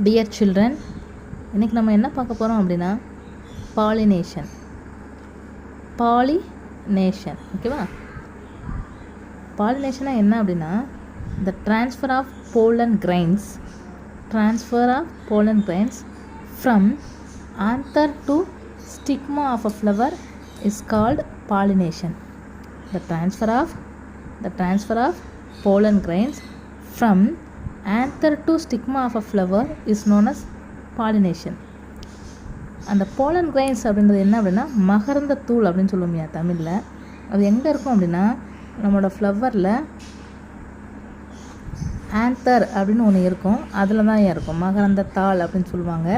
Dear children, இன்றைக்கி நம்ம என்ன பார்க்க போகிறோம் அப்படின்னா பாலினேஷன். ஓகேவா? பாலினேஷனாக என்ன அப்படின்னா the transfer of pollen grains from anther to stigma of a flower is called pollination. The transfer of pollen grains from anther to stigma of a flower is known as pollination. அந்த pollen grains அப்படின்றது என்ன அப்படின்னா மகரந்த தூள் அப்படின்னு சொல்லுவோம்யா தமிழில். அது எங்கே இருக்கும் அப்படின்னா நம்மளோட ஃப்ளவரில் ஆந்தர் அப்படின்னு ஒன்று இருக்கும், அதில் தான் இருக்கும் மகரந்த தாள் அப்படின்னு சொல்லுவாங்க.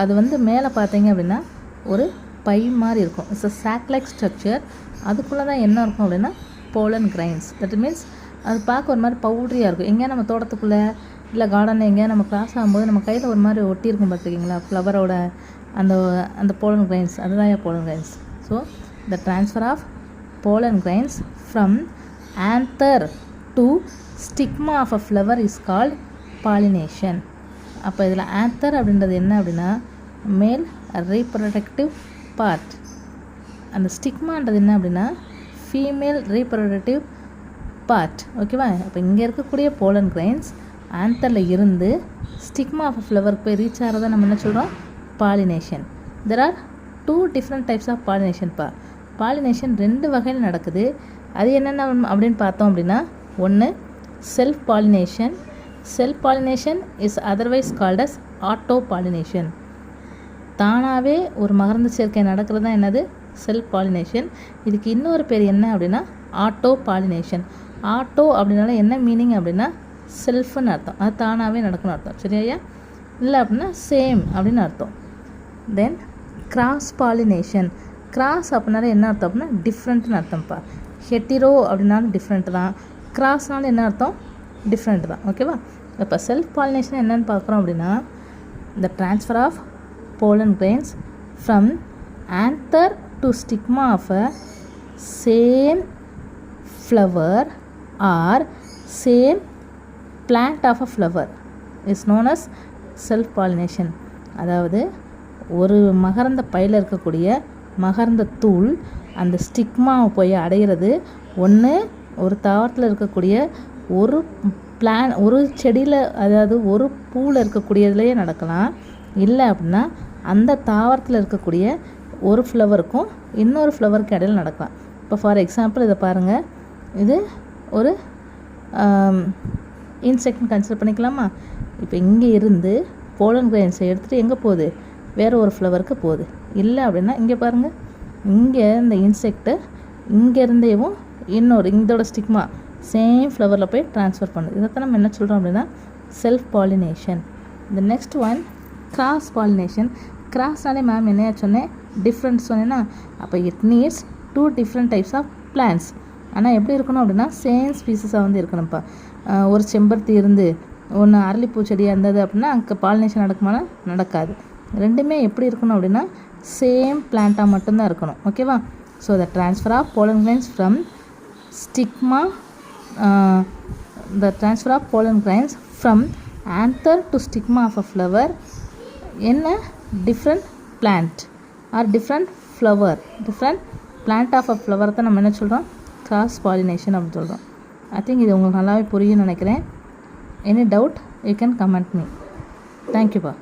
அது வந்து மேலே பார்த்தீங்க அப்படின்னா ஒரு பை மாதிரி இருக்கும். It's a chalk like structure. அதுக்குள்ளே தான் என்ன இருக்கும் அப்படின்னா போலன் கிரைன்ஸ். தட் மீன்ஸ் அது பார்க்க ஒரு மாதிரி பவுட்ரியாக இருக்கும். எங்கேயா நம்ம தோட்டத்துக்குள்ளே இல்லை கார்டனில் எங்கேயா நம்ம கிராஸ் ஆகும்போது நம்ம கையில் ஒரு மாதிரி ஒட்டியிருக்கும் பார்த்துருக்கீங்களா ஃப்ளவரோட அந்த போலன் கிரைன்ஸ், அதுதான் pollen grains. So the transfer of pollen grains from anther to stigma of a flower is called pollination. அப்போ இதில் ஆந்தர் அப்படின்றது என்ன அப்படின்னா மேல் ரீப்ரொடக்டிவ் பார்ட். அந்த ஸ்டிக்மான்றது என்ன அப்படின்னா ஃபீமேல் ரீப்ரொடக்டிவ் பார்ட். ஓகேவா? அப்போ இங்கே இருக்கக்கூடிய போலன் கிரைன்ஸ் ஆந்தரில் இருந்து ஸ்டிக்மா ஆஃப் அ ஃப்ளவருக்கு போய் ரீச் ஆகிறத நம்ம என்ன சொல்கிறோம்? Pollination. There are 2 different types of பாலினேஷன்ப்பா. பாலினேஷன் 2 வகையில் நடக்குது. அது என்னென்ன அப்படின்னு பார்த்தோம் அப்படின்னா, ஒன்று self pollination. Self pollination is otherwise called as auto pollination. தானாகவே ஒரு மகரந்த சேர்க்கை நடக்கிறது தான் என்னது? Self pollination. இதுக்கு இன்னொரு பேர் என்ன அப்படின்னா ஆட்டோ பாலினேஷன். ஆட்டோ அப்படின்னால என்ன மீனிங் அப்படின்னா செல்ஃப்னு அர்த்தம், அது தானாகவே நடக்கும்னு அர்த்தம். சரியா? இல்லை அப்படின்னா சேம் அப்படின்னு அர்த்தம். தென் கிராஸ் பாலினேஷன். கிராஸ் அப்படின்னால என்ன அர்த்தம் அப்படின்னா டிஃப்ரெண்ட்னு அர்த்தம்ப்பா. ஹெட்டிரோ அப்படின்னாலும் டிஃப்ரெண்ட் தான், கிராஸ்னாலும் என்ன அர்த்தம்? டிஃப்ரெண்ட் தான். ஓகேவா? இப்போ செல்ஃப் பாலினேஷன் என்னென்னு பார்க்குறோம் அப்படின்னா the transfer of pollen grains from anther to stigma of a same flower or same plant of a flower is known as self pollination. அதாவது ஒரு மகரந்த பையில் இருக்கக்கூடிய மகரந்த தூள் அந்த ஸ்டிக்மாவை போய் அடைகிறது ஒன்று ஒரு தாவரத்தில் இருக்கக்கூடிய ஒரு செடியில், அதாவது ஒரு பூவில் இருக்கக்கூடியதுலேயே நடக்கலாம். இல்லை அப்படின்னா அந்த தாவரத்தில் இருக்கக்கூடிய ஒரு ஃப்ளவருக்கும் இன்னொரு ஃப்ளவருக்கு இடையில் நடக்கலாம். இப்போ ஃபார் எக்ஸாம்பிள் இதை பாருங்கள், இது ஒரு இன்செக்ட்னு கன்சிடர் பண்ணிக்கலாமா? இப்போ இங்கே இருந்து போலன் கிரைன்ஸை எடுத்துகிட்டு எங்கே போகுது? வேறு ஒரு ஃப்ளவருக்கு போகுது. இல்லை அப்படின்னா இங்கே பாருங்கள், இங்கே இந்த இன்செக்டை இங்கேருந்தேவும் இதோட ஸ்டிக்மா சேம் ஃப்ளவரில் போய் ட்ரான்ஸ்ஃபர் பண்ணுது. இதைத்தான் நம்ம என்ன சொல்கிறோம் அப்படின்னா செல்ஃப் பாலினேஷன். இந்த நெக்ஸ்ட் ஒன் கிராஸ் பாலினேஷன். கிராஸ்னாலே மேம் என்னையா சொன்னேன்? டிஃப்ரெண்ட் சொன்னேன்னா, அப்போ it needs 2 different types of plants. ஆனால் எப்படி இருக்கணும் அப்படின்னா சேம் ஸ்பீசஸாக வந்து இருக்கணும்ப்பா. ஒரு செம்பருத்தி இருந்து ஒன்று அரளிப்பூ செடியாக இருந்தது அப்படின்னா அங்கே பாலினேஷன் நடக்குமானா நடக்காது. ரெண்டுமே எப்படி இருக்கணும் அப்படின்னா சேம் பிளான்ட்டாக மட்டும்தான் இருக்கணும். ஓகேவா? So the transfer of pollen grains from stigma anther to stigma of a flower என்ன different plant or different flower, different plant of a flower தான் நம்ம என்ன சொல்கிறோம்? கிராஸ் பாலினேஷன் அப்படின்னு சொல்கிறோம். ஐ திங்க் இது உங்களுக்கு நல்லாவே புரியும்னு நினைக்கிறேன். Any doubt you can comment me. தேங்க்யூப்பா.